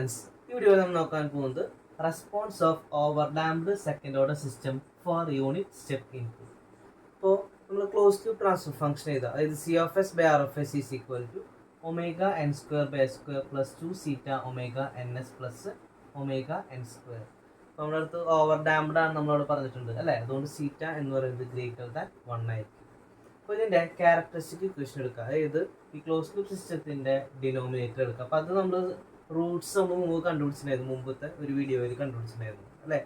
Students, ഈ വീഡിയോയിൽ നമ്മൾ നോക്കാൻ പോകുന്നത് response of over damped second order system for unit step input. ഇപ്പോൾ നമ്മൾ ക്ലോസ് ടു ട്രാൻസ്ഫർ ഫംഗ്ഷൻ ചെയ്താൽ, അതായത് C of S by R of S is equal to omega N square by S square plus 2 zeta omega N S plus omega N square. അപ്പോൾ നമ്മുടെ അടുത്ത് over damped ആണ് നമ്മളോട് പറഞ്ഞിട്ടുണ്ട് അല്ലേ, അതുകൊണ്ട് സീറ്റ എന്ന് പറയുന്നത് ഗ്രേറ്റർ ദാൻ 1 ആയിരിക്കും. അപ്പോൾ ഇതിൻ്റെ ക്യാരക്ടറിസ്റ്റിക് ഇക്വേഷൻ എടുക്കുക, അതായത് ഈ ക്ലോസ് ലൂപ്പ് സിസ്റ്റത്തിൻ്റെ ഡിനോമിനേറ്റർ എടുക്കുക. അപ്പോൾ അത് നമ്മൾ റൂട്ട്സ് നമ്മൾ മുമ്പ് കണ്ടുപിടിച്ചിട്ടുണ്ടായിരുന്നു, മുമ്പത്തെ ഒരു വീഡിയോയിൽ കണ്ടുപിടിച്ചിട്ടുണ്ടായിരുന്നു അല്ലേ.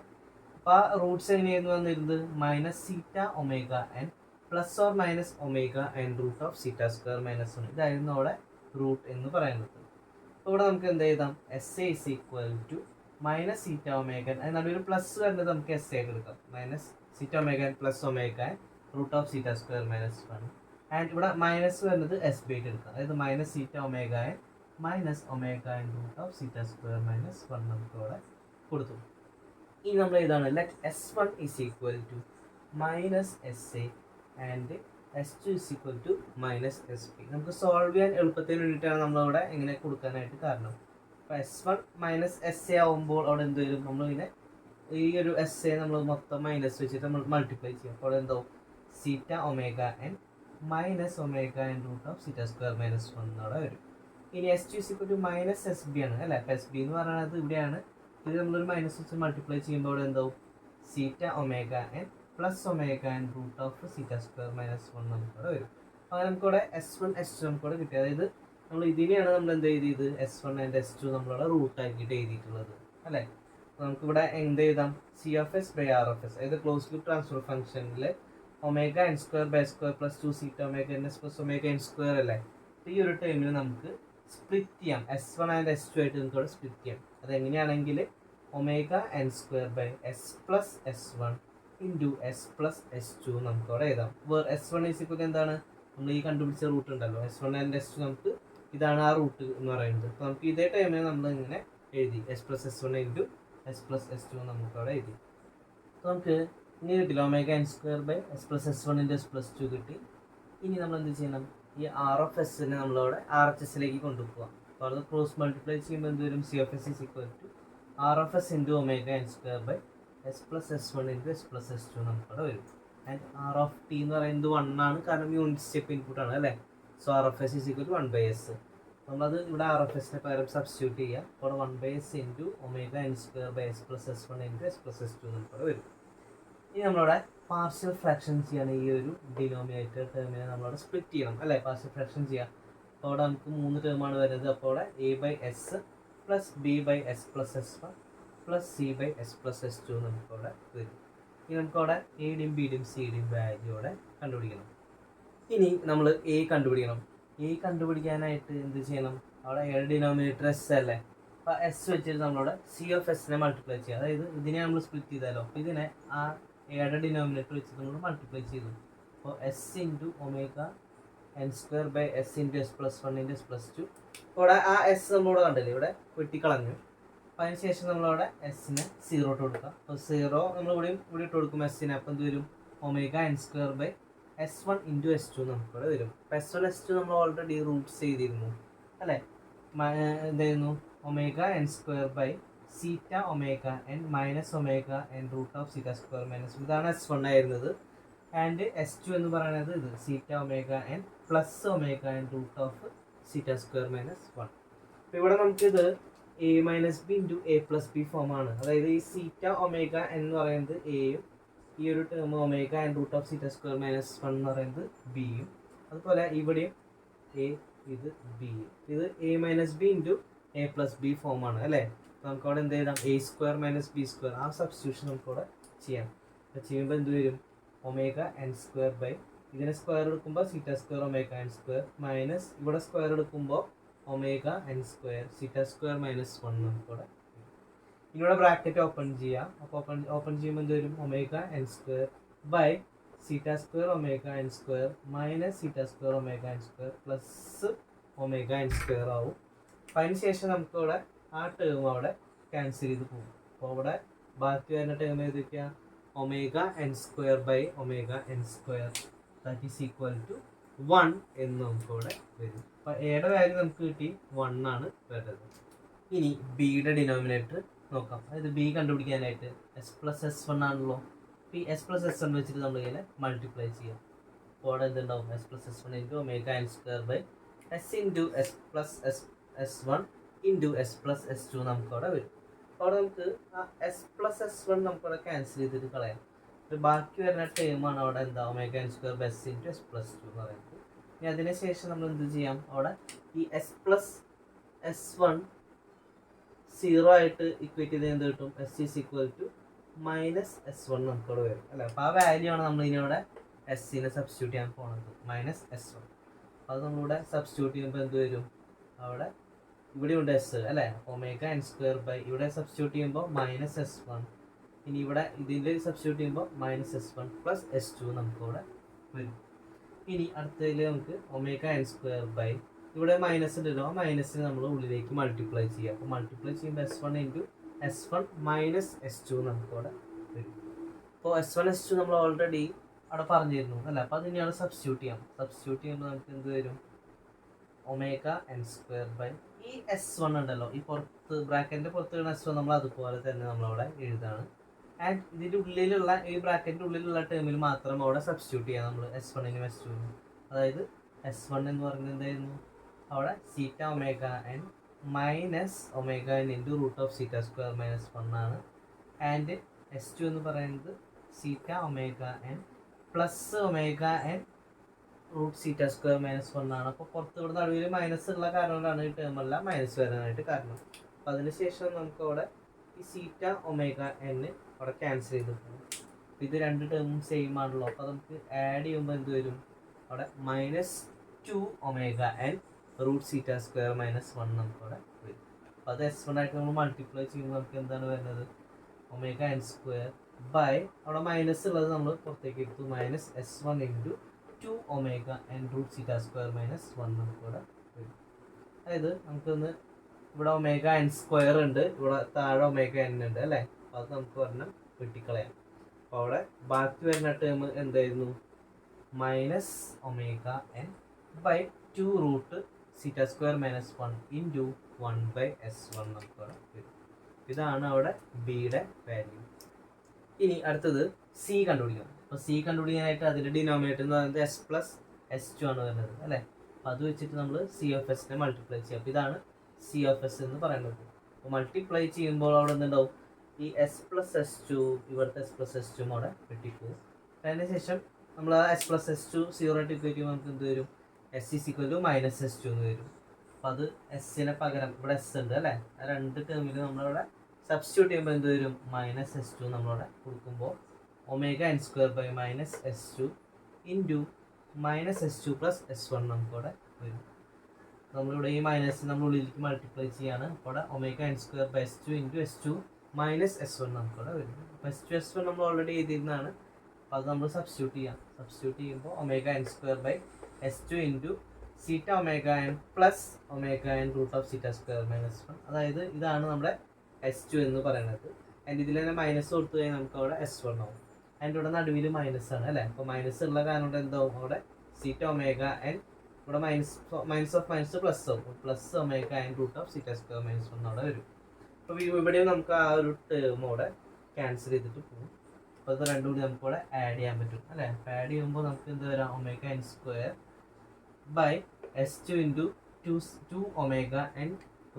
അപ്പോൾ ആ റൂട്ട്സ് എങ്ങനെയായിരുന്നു വന്നിരുന്നത്? Minus zeta omega N plus or minus omega N root of zeta square minus 1. ഇതായിരുന്നു അവിടെ റൂട്ട് എന്ന് പറയുന്നത്. അപ്പോൾ ഇവിടെ നമുക്ക് എന്ത് എഴുതാം? S A is equal to minus zeta omega N, അതിനാണ് ഒരു പ്ലസ് വരുന്നത്, നമുക്ക് എസ് ആയിട്ട് എടുക്കാം. Minus zeta omega N plus omega N root of zeta square minus 1. And ഇവിടെ മൈനസ് വരുന്നത് എസ് ബൈ എടുക്കാം, അതായത് minus zeta omega N minus omega N root of zeta square minus 1 നമുക്ക് ഇവിടെ കൊടുത്തു. ഇനി നമ്മൾ ഇതാണ് let S one is equal to minus S A and S two is equal to minus S P. നമുക്ക് solve ചെയ്യാൻ എളുപ്പത്തിന് വേണ്ടിയിട്ടാണ് നമ്മളിവിടെ ഇങ്ങനെ കൊടുക്കാനായിട്ട് കാരണം. അപ്പോൾ S one minus S A ആവുമ്പോൾ അവിടെ എന്ത് വരും? നമ്മളിങ്ങനെ ഈ ഒരു എസ് എ നമ്മൾ മൊത്തം മൈനസ് വെച്ചിട്ട് നമ്മൾ മൾട്ടിപ്ലൈ ചെയ്യും. അപ്പോൾ എന്താവും? Zeta omega N minus omega N root of zeta square minus 1 അവിടെ വരും. ഇനി S two equal to minus S B ആണ് അല്ലേ. അപ്പോൾ എസ് ബി എന്ന് പറയുന്നത് ഇവിടെയാണ്. ഇത് നമ്മളൊരു മൈനസ് വെച്ച് മൾട്ടിപ്ലൈ ചെയ്യുമ്പോൾ അവിടെ എന്താവും? Zeta omega N plus omega N root of zeta square minus 1 നമുക്കവിടെ വരും. അപ്പോൾ നമുക്കിവിടെ എസ് വൺ എസ് ടു നമുക്കിവിടെ കിട്ടി. അതായത് നമ്മൾ ഇതിനെയാണ് നമ്മൾ എന്ത് എഴുതിയത്? S one and S two നമ്മളിവിടെ റൂട്ടാക്കിയിട്ട് എഴുതിയിട്ടുള്ളത് അല്ലേ. അപ്പോൾ നമുക്കിവിടെ എന്ത് എഴുതാം? C of S by R of S, അതായത് ക്ലോസ് ലൂപ്പ് ട്രാൻസ്ഫർ ഫംഗ്ഷനിൽ omega N square by square plus 2 zeta omega N S plus omega N square അല്ലേ. ഈ ഒരു ടൈമിൽ നമുക്ക് സ്പ്ലിറ്റ് ചെയ്യാം. S one and S two ആയിട്ട് നമുക്ക് ഇവിടെ സ്പ്ലിറ്റ് ചെയ്യാം. അതെങ്ങനെയാണെങ്കിൽ omega N square by S plus S one into S plus S two നമുക്ക് അവിടെ എഴുതാം. Where S one is equal എന്താണ്? നമ്മൾ ഈ കണ്ടുപിടിച്ച റൂട്ട് ഉണ്ടല്ലോ, S one and S two, നമുക്ക് ഇതാണ് ആ റൂട്ട് എന്ന് പറയുന്നത്. അപ്പോൾ നമുക്ക് ഇതേ ടൈമിൽ നമ്മൾ ഇങ്ങനെ എഴുതി S plus S one into S plus S two നമുക്ക് അവിടെ എഴുതി. അപ്പോൾ നമുക്ക് ഇനി കിട്ടില്ല, omega N square by S plus S one into S plus two കിട്ടി. ഇനി നമ്മൾ എന്ത് ചെയ്യണം? ഈ ആർ ഓഫ് എസിനെ നമ്മളവിടെ ആർ എച്ച് എസിലേക്ക് കൊണ്ടുപോകാം. അപ്പോൾ അത് ക്രോസ് മൾട്ടിപ്ലൈ ചെയ്യുമ്പോൾ എന്ത് വരും? C of S is equal to R of S into omega N square by S plus S one into S plus S two നമുക്കവിടെ വരും. ആൻഡ് ആർ ഓഫ് ടി എന്ന് പറയുന്നത് 1 ആണ്, കാരണം യൂണിറ്റ് സ്റ്റെപ്പ് ഇൻപുട്ടാണ് അല്ലേ. So R of S is equal to 1/s. നമ്മളത് ഇവിടെ ആർ ഓഫ് എസിനെ പകരം സബ്സ്റ്റിറ്റ്യൂട്ട് ചെയ്യുക. അപ്പോൾ 1/s into omega N square by S plus S one into S plus S two നമുക്കവിടെ വരും. ഇനി നമ്മളിവിടെ പാർഷ്യൽ ഫ്രാക്ഷൻ ചെയ്യാണ്. ഈ ഒരു ഡിനോമിനേറ്റർ ടേമിനെ നമ്മളവിടെ സ്പ്ലിറ്റ് ചെയ്യണം അല്ലേ, പാർഷ്യൽ ഫ്രാക്ഷൻ ചെയ്യാം. അപ്പോൾ അവിടെ നമുക്ക് 3 ടേമാണ് വരുന്നത്. അപ്പോൾ അവിടെ A by S plus B by S plus S one plus C by S plus S two നമുക്കവിടെ വരും. ഇനി നമുക്കവിടെ എയുടെയും ബിയുടെയും സിയുടെയും വാല്യൂ അവിടെ കണ്ടുപിടിക്കണം. ഇനി നമ്മൾ എ കണ്ടുപിടിക്കണം. എ കണ്ടുപിടിക്കാനായിട്ട് എന്ത് ചെയ്യണം? അവിടെ എയുടെ ഡിനോമിനേറ്റർ എസ് അല്ലേ. അപ്പോൾ എസ് വെച്ചിട്ട് നമ്മളവിടെ സി ഓഫ് എസിനെ മൾട്ടിപ്ലൈ ചെയ്യുക. അതായത് ഇതിനെ നമ്മൾ സ്പ്ലിറ്റ് ചെയ്താലോ, ഇതിനെ ആ എയുടെ ഡിനോമിനേറ്റർ വെച്ചിട്ട് നമ്മൾ മൾട്ടിപ്ലൈ ചെയ്തു. അപ്പോൾ S into omega N square by S into S plus one into S plus two. ഇവിടെ ആ എസ് നമ്മളിവിടെ കണ്ടില്ലേ, ഇവിടെ വെട്ടിക്കളഞ്ഞു. അപ്പോൾ അതിന് ശേഷം നമ്മളവിടെ എസിനെ 0 ഇട്ട് കൊടുക്കാം. അപ്പോൾ 0 നമ്മൾ ഇവിടെ ഇട്ട് കൊടുക്കും എസിനെ. അപ്പോൾ എന്ത് വരും? Omega N square by S one into S two നമുക്കിവിടെ വരും. അപ്പോൾ എസ് വൺ എസ് ടു നമ്മൾ ഓൾറെഡി റൂട്ട്സ് ചെയ്തിരുന്നു അല്ലേ. എന്തായിരുന്നു? Omega N square by zeta omega N minus omega N root of zeta square minus, ഇതാണ് എസ് വൺ ആയിരുന്നത്. And S two എന്ന് പറയുന്നത് ഇത് zeta omega N plus omega N root of zeta square minus 1. അപ്പോൾ ഇവിടെ നമുക്കിത് A minus B into A plus B ഫോമാണ്. അതായത് ഈ സീറ്റ ഒമേഗ എന്ന് പറയുന്നത് എയും ഈ ഒരു term omega N root of zeta square minus 1 എന്ന് പറയുന്നത് ബിയും. അതുപോലെ ഇവിടെയും എ, ഇത് ബിയും. ഇത് A minus B into A plus B ഫോമാണ് അല്ലേ. നമുക്ക് അവിടെ എന്ത് ചെയ്താം? A square minus B square, ആ സബ്സ്റ്റിറ്റ്യൂഷൻ നമുക്കവിടെ ചെയ്യാം. അപ്പോൾ ചെയ്യുമ്പോൾ എന്ത് വരും? ഒമേഗ എൻ സ്ക്വയർ ബൈ ഇതിനെ സ്ക്വയർ എടുക്കുമ്പോൾ zeta square omega N square minus ഇവിടെ സ്ക്വയർ എടുക്കുമ്പോൾ omega N square zeta square minus 1 നമുക്കവിടെ. ഇവിടെ ബ്രാക്കറ്റ് ഓപ്പൺ ചെയ്യാം. അപ്പോൾ ഓപ്പൺ ചെയ്യുമ്പോൾ എന്ത് വരും? Omega N square by zeta square omega N square minus zeta square omega N square plus omega N square ആവും. അപ്പോൾ അതിന് ശേഷം നമുക്കിവിടെ ആ ടേം അവിടെ ക്യാൻസൽ ചെയ്ത് പോകും. അപ്പോൾ അവിടെ ബാക്കി വരുന്ന ടേം ഏതൊക്കെയാ? Omega N square by omega N square that is equal to 1 എന്ന് നമുക്കിവിടെ വരും. അപ്പോൾ എയുടെ വാല്യൂ നമുക്ക് കിട്ടി 1 ആണ് വരുന്നത്. ഇനി ബിയുടെ ഡിനോമിനേറ്റർ നോക്കാം. അതായത് ബി കണ്ടുപിടിക്കാനായിട്ട് എസ് പ്ലസ് എസ് വൺ ആണല്ലോ. ഈ എസ് പ്ലസ് എസ് വൺ വെച്ചിട്ട് നമ്മൾ ഇങ്ങനെ മൾട്ടിപ്ലൈ ചെയ്യാം. അപ്പോൾ അവിടെ എന്തുണ്ടാവും? S plus S one into omega N square by S into S plus S one into S plus S two നമുക്കവിടെ വരും. അപ്പോൾ അവിടെ നമുക്ക് ആ എസ് പ്ലസ് എസ് വൺ നമുക്കവിടെ ക്യാൻസൽ ചെയ്തിട്ട് കളയാം. ബാക്കി വരുന്ന ടേമാണ് അവിടെ എന്താ? Omega N square by S into S plus two എന്ന് പറയുന്നത്. ഇനി അതിന് ശേഷം നമ്മൾ എന്ത് ചെയ്യാം? അവിടെ ഈ എസ് പ്ലസ് എസ് വൺ 0 ആയിട്ട് ഇക്വേറ്റ് ചെയ്ത് എന്ത് കിട്ടും? S is equal to minus S one നമുക്കവിടെ വരും അല്ലേ. അപ്പോൾ ആ വാല്യൂ ആണ് നമ്മൾ ഇതിനവിടെ എസ്സിനെ സബ്സ്റ്റിറ്റ്യൂട്ട് ചെയ്യാൻ പോകുന്നത്, മൈനസ് എസ് വൺ. അത് നമ്മളിവിടെ സബ്സ്റ്റിറ്റ്യൂട്ട് ചെയ്യുമ്പോൾ എന്ത് വരും? അവിടെ ഇവിടെ ഉണ്ട് എസ് അല്ലേ. ഒമേഗ എൻ സ്ക്വയർ ബൈ ഇവിടെ സബ്സ്റ്റിറ്റ്യൂട്ട് ചെയ്യുമ്പോൾ മൈനസ് എസ് വൺ. ഇനി ഇവിടെ ഇതിൻ്റെ സബ്സ്റ്റിറ്റ്യൂട്ട് ചെയ്യുമ്പോൾ minus S one plus S two നമുക്കിവിടെ വരും. ഇനി അടുത്തതിൽ നമുക്ക് ഒമേഗ എൻ സ്ക്വയർ ബൈ ഇവിടെ മൈനസ് ഉണ്ടല്ലോ, ആ മൈനസിന് നമ്മൾ ഉള്ളിലേക്ക് മൾട്ടിപ്ലൈ ചെയ്യുക. അപ്പോൾ മൾട്ടിപ്ലൈ ചെയ്യുമ്പോൾ S one into S one minus S two നമുക്കവിടെ വരും. അപ്പോൾ എസ് വൺ എസ് ടു നമ്മൾ ഓൾറെഡി അവിടെ പറഞ്ഞിരുന്നു അല്ല. അപ്പോൾ അത് ഇനിയാണ് സബ്സ്റ്റിറ്റ്യൂട്ട് ചെയ്യാം. സബ്സ്റ്റിറ്റ്യൂട്ട് ചെയ്യുമ്പോൾ നമുക്ക് എന്ത് വരും? ഒമേഗ എൻ സ്ക്വയർ ബൈ ഈ എസ് വൺ ഉണ്ടല്ലോ, ഈ പുറത്ത് ബ്രാക്കറ്റിൻ്റെ പുറത്ത് വരുന്ന എസ് വൺ നമ്മൾ അതുപോലെ തന്നെ നമ്മളവിടെ എഴുതാണ്. ആൻഡ് ഇതിൻ്റെ ഉള്ളിലുള്ള ഈ ബ്രാക്കറ്റിൻ്റെ ഉള്ളിലുള്ള ടേമിൽ മാത്രം അവിടെ സബ്സ്റ്റിറ്റ്യൂട്ട് ചെയ്യാം നമ്മൾ എസ് വണ്ണിനും എസ് ടുവിനും. അതായത് എസ് വൺ എന്ന് പറയുന്നത് എന്തായിരുന്നു? അവിടെ zeta omega N minus omega N into root of zeta square minus one ആണ്. ആൻഡ് എസ് ടു എന്ന് പറയുന്നത് zeta omega N plus omega N root zeta square minus one ആണ്. അപ്പോൾ പുറത്ത് ഇവിടെ നടുവിൽ മൈനസ് ഉള്ള കാരണം കൊണ്ടാണ് ഈ ടേമെല്ലാം മൈനസ് വരാനായിട്ട് കാരണം. അപ്പോൾ അതിന് ശേഷം നമുക്ക് അവിടെ ഈ സീറ്റ ഒമേഗ എൻ അവിടെ ക്യാൻസൽ ചെയ്ത് പോകും. ഇത് രണ്ട് ടേമും സെയിം ആണല്ലോ. അപ്പോൾ നമുക്ക് ആഡ് ചെയ്യുമ്പോൾ എന്ത് വരും? അവിടെ minus two omega N root zeta square minus one നമുക്കവിടെ വരും. അപ്പോൾ അത് എസ് വൺ ആയിട്ട് നമ്മൾ മൾട്ടിപ്ലൈ ചെയ്യുമ്പോൾ നമുക്ക് എന്താണ് വരുന്നത്? ഒമേഗ എൻ സ്ക്വയർ ബൈ അവിടെ മൈനസ് ഉള്ളത് നമ്മൾ പുറത്തേക്ക് എടുത്തു, minus S one into two omega N root zeta square minus one നമുക്കിവിടെ വരും. അതായത് നമുക്കൊന്ന് ഇവിടെ ഒമേഗ എൻ സ്ക്വയർ ഉണ്ട്, ഇവിടെ താഴെ ഒമേഗ എൻ ഉണ്ട് അല്ലേ. അപ്പോൾ അത് നമുക്ക് പറഞ്ഞാൽ വെട്ടിക്കളയാം. അപ്പോൾ അവിടെ ബാക്കി വരുന്ന ടേം എന്തായിരുന്നു? Minus omega N by two root zeta square minus one into one by S one നമുക്കവിടെ വരും. ഇതാണ് അവിടെ ബിയുടെ വാല്യൂ. ഇനി അടുത്തത് സി കണ്ടുപിടിക്കണം. അപ്പോൾ സി കണ്ടുപിടിക്കാനായിട്ട് അതിൻ്റെ ഡിനോമിനേറ്റർ എന്ന് പറയുന്നത് എസ് പ്ലസ് എസ് ടു ആണ് വരുന്നത് അല്ലേ. അപ്പോൾ അത് വെച്ചിട്ട് നമ്മൾ സി ഓഫ് എസിനെ മൾട്ടിപ്ലൈ ചെയ്യാം. അപ്പോൾ ഇതാണ് സി ഓഫ് എസ് എന്ന് പറയുന്നത്. അപ്പോൾ മൾട്ടിപ്ലൈ ചെയ്യുമ്പോൾ അവിടെ എന്തുണ്ടാവും? ഈ എസ് പ്ലസ് എസ് ടു ഇവിടുത്തെ എസ് പ്ലസ് എസ് ടു അവിടെ വെട്ടിപ്പോകും. അതിന് ശേഷം നമ്മൾ ആ എസ് പ്ലസ് എസ് ടു 0 ആയിട്ട് ഇക്വേറ്റ് ചെയ്യുമ്പോൾ നമുക്ക് എന്ത് വരും? S is equal to minus S two എന്ന് വരും. അപ്പോൾ അത് എസ്സിനെ പകരം ഇവിടെ എസ് ഉണ്ട് അല്ലേ. ആ രണ്ട് ടേമിൽ നമ്മളവിടെ സബ്സ്റ്റിറ്റ്യൂട്ട് ചെയ്യുമ്പോൾ എന്ത് വരും? മൈനസ് എസ് ടു നമ്മളവിടെ കൊടുക്കുമ്പോൾ omega N square by minus S two into minus S two plus S one നമുക്കവിടെ വരും. നമ്മളിവിടെ ഈ മൈനസ് നമ്മൾ ഉള്ളിലേക്ക് മൾട്ടിപ്ലൈ ചെയ്യാണ്. അപ്പോൾ അവിടെ omega N square by S two into S two minus S one നമുക്കവിടെ വരും. അപ്പോൾ എസ് ടു എസ് വൺ നമ്മൾ ഓൾറെഡി എഴുതിയിരുന്നതാണ്. അപ്പോൾ അത് നമ്മൾ സബ്സ്റ്റിറ്റ്യൂട്ട് ചെയ്യാം. സബ്സ്റ്റിറ്റ്യൂട്ട് ചെയ്യുമ്പോൾ omega N square by S two into zeta omega N plus omega N root of zeta square minus one. അതായത് ഇതാണ് നമ്മുടെ എസ് ടു എന്ന് പറയുന്നത്. ആൻഡ് ഇതിൽ തന്നെ മൈനസ് കൊടുത്തു കഴിഞ്ഞാൽ നമുക്ക് അവിടെ എസ് വൺ ആവും. ആൻഡ് ഇവിടെ നടുവിൽ മൈനസ് ആണ് അല്ലേ. അപ്പോൾ മൈനസ് ഉള്ള കാരണം കൊണ്ട് എന്താവും? അവിടെ സീറ്റ ഒമേഗ എൻ ഇവിടെ മൈനസ് ഓഫ് മൈനസ് പ്ലസ് ആവും. Plus omega N root of zeta square minus one അവിടെ വരും. അപ്പോൾ ഇവിടെയും നമുക്ക് ആ ഒരു ടേം അവിടെ ക്യാൻസൽ ചെയ്തിട്ട് പോകും. അപ്പോൾ ഇത് രണ്ടും കൂടി നമുക്ക് ഇവിടെ ആഡ് ചെയ്യാൻ പറ്റും അല്ലേ. അപ്പോൾ ആഡ് ചെയ്യുമ്പോൾ നമുക്ക് എന്ത് വരാം? Omega N square by S two into two omega N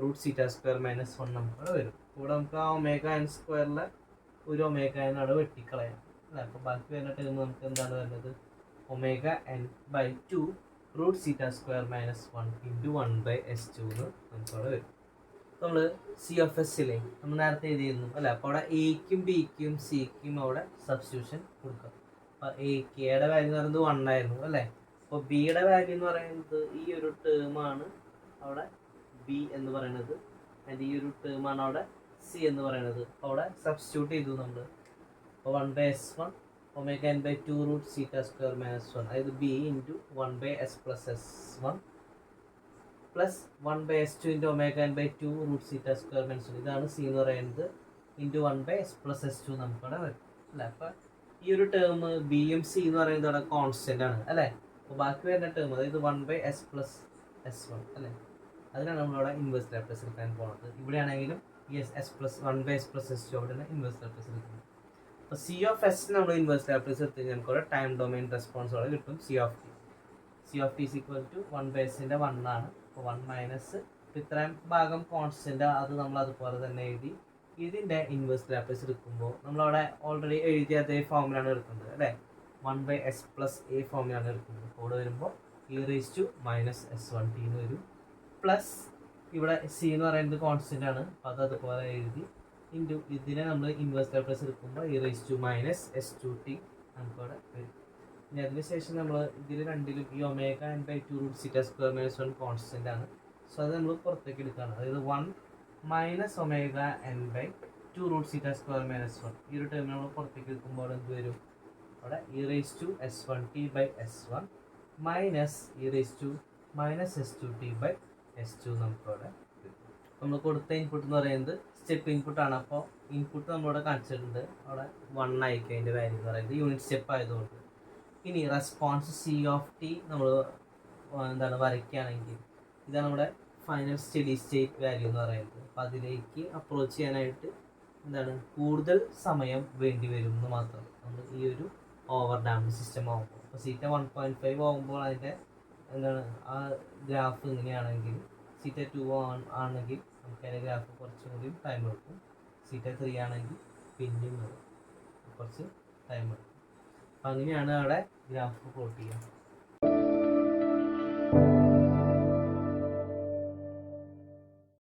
root zeta square minus one നമുക്കവിടെ വരും. ഇവിടെ നമുക്ക് ആ ഒമേഗ എൻ സ്ക്വയറിലെ ഒരു ഒമേഗ എൻ അവിടെ വെട്ടിക്കളയാം അല്ലേ. അപ്പോൾ ബാക്കി വരുന്ന ടേം നമുക്ക് എന്താണ് വരുന്നത്? Omega N by two root zeta square minus one into one by S two എന്ന് നമുക്കവിടെ വരും. നമ്മൾ സി ഓഫ് എസിലെ നമ്മൾ നേരത്തെ എഴുതിയിരുന്നു അല്ലേ. അപ്പോൾ അവിടെ എക്കും ബിക്കും സിക്കും അവിടെ സബ്സ്റ്റിറ്റ്യൂഷൻ കൊടുക്കാം. അപ്പോൾ എയുടെ വാല്യൂ എന്ന് പറയുന്നത് 1 ആയിരുന്നു അല്ലേ. അപ്പോൾ ബിയുടെ വാല്യൂ എന്ന് പറയുന്നത് ഈ ഒരു ടേമാണ് അവിടെ ബി എന്ന് പറയുന്നത്. ആൻഡ് ഈ ഒരു ടേമാണ് അവിടെ സി എന്ന് പറയുന്നത്. അപ്പോൾ അവിടെ സബ്സ്റ്റിറ്റ്യൂട്ട് ചെയ്തു നമ്മൾ. അപ്പോൾ 1 by S one omega N by two root zeta square minus one, അതായത് B into 1 by S plus S one plus 1 by S two into omega N by two root zeta square minus one. ഇതാണ് C എന്ന് പറയുന്നത്. Into 1 by S plus S two നമുക്കവിടെ വരും അല്ലേ. അപ്പോൾ ഈ ഒരു ടേം ബിയും സി എന്ന് പറയുന്നത് അവിടെ കോൺസ്റ്റൻ്റ് ആണ് അല്ലേ. അപ്പോൾ ബാക്കി വരുന്ന ടേം അതായത് 1 by S plus S one അല്ലേ. അതിനാണ് നമ്മളിവിടെ ഇൻവേഴ്സ് ലാപ്ലേസ് എടുക്കാൻ പോകുന്നത്. ഇവിടെയാണെങ്കിലും S+1/S+S2 അവിടെയാണ് ഇൻവേഴ്സ് ലാപ്ലേസ് എടുക്കുന്നത്. അപ്പോൾ സി ഓഫ് എസ് നമ്മൾ ഇൻവേഴ്സ് ലാപ്ലേസ് എടുത്ത് കഴിഞ്ഞാൽ നമുക്ക് ഇവിടെ ടൈം ഡൊമൈൻ റെസ്പോൺസോടെ കിട്ടും C of T. C of T = 1/s-ൻ്റെ 1 ആണ്. അപ്പോൾ 1 മൈനസ് ഇത്രയും ഭാഗം കോൺസ്റ്റൻ്റ്, അത് നമ്മൾ അതുപോലെ തന്നെ എഴുതി. ഇതിൻ്റെ ഇൻവേഴ്സ് ലാപ്ലേസ് എടുക്കുമ്പോൾ നമ്മളവിടെ ഓൾറെഡി എഴുതിയ അതേ ഫോമിലാണ് എടുക്കുന്നത് അല്ലേ, 1/s+a ഫോമിലാണ് എടുക്കുന്നത്. ഇവിടെ വരുമ്പോൾ e−s1t എന്ന് വരും. പ്ലസ് ഇവിടെ സി എന്ന് പറയുന്നത് കോൺസ്റ്റൻ്റ് ആണ്, അപ്പോൾ അത് അതുപോലെ എഴുതി. ഇൻറ്റു ഇതിനെ നമ്മൾ ഇൻവേഴ്സ് ലാപ്ലേസ് എടുക്കുമ്പോൾ e−s2t നമുക്കവിടെ വരും. ഇനി അതിനുശേഷം നമ്മൾ ഇതിൽ രണ്ടിലും ഈ ω(n/2√θ²-1) കോൺസ്റ്റൻ്റ് ആണ്. സോ അത് നമ്മൾ പുറത്തേക്ക് എടുക്കുകയാണ്. അതായത് 1 - ω(n/2√θ²-1) ഈ ഒരു ടേം നമ്മൾ പുറത്തേക്ക് എടുക്കുമ്പോൾ എന്ത് വരും, അവിടെ e−s1t/s1 e−s2t/s2 നമുക്കവിടെ കിട്ടും. നമ്മൾ കൊടുത്ത ഇൻപുട്ട് എന്ന് പറയുന്നത് സ്റ്റെപ്പ് ഇൻപുട്ടാണ്. അപ്പോൾ ഇൻപുട്ട് നമ്മളിവിടെ കാണിച്ചിട്ടുണ്ട്, അവിടെ 1 ആയിരിക്കും അതിൻ്റെ വാല്യൂ എന്ന് പറയുന്നത് യൂണിറ്റ് സ്റ്റെപ്പ് ആയതുകൊണ്ട്. ഇനി റെസ്പോൺസ് സി ഓഫ് ടി നമ്മൾ വരയ്ക്കുകയാണെങ്കിൽ ഇതാണ് നമ്മുടെ ഫൈനൽ സ്റ്റഡി സ്റ്റേറ്റ് വാല്യൂ എന്ന് പറയുന്നത്. അപ്പോൾ അതിലേക്ക് അപ്രോച്ച് ചെയ്യാനായിട്ട് കൂടുതൽ സമയം വേണ്ടി വരും എന്ന് മാത്രം. നമ്മൾ ഈ ഒരു ഓവർ ഡാംഡ് സിസ്റ്റം ആകുമ്പോൾ, അപ്പോൾ സീറ്റ 1.5 ആകുമ്പോൾ അതിൻ്റെ ആ ഗ്രാഫ് ഇങ്ങനെയാണെങ്കിൽ, സീറ്റ 2 ആണെങ്കിൽ നമുക്ക് അതിൻ്റെ ഗ്രാഫ് കുറച്ചും കൂടി ടൈം എടുക്കും. സീറ്റ 3 ആണെങ്കിൽ പിന്നെയും കുറച്ച് ടൈം എടുക്കും. അപ്പം അങ്ങനെയാണ് അവിടെ ഗ്രാഫ് പ്ലോട്ട് ചെയ്യുക.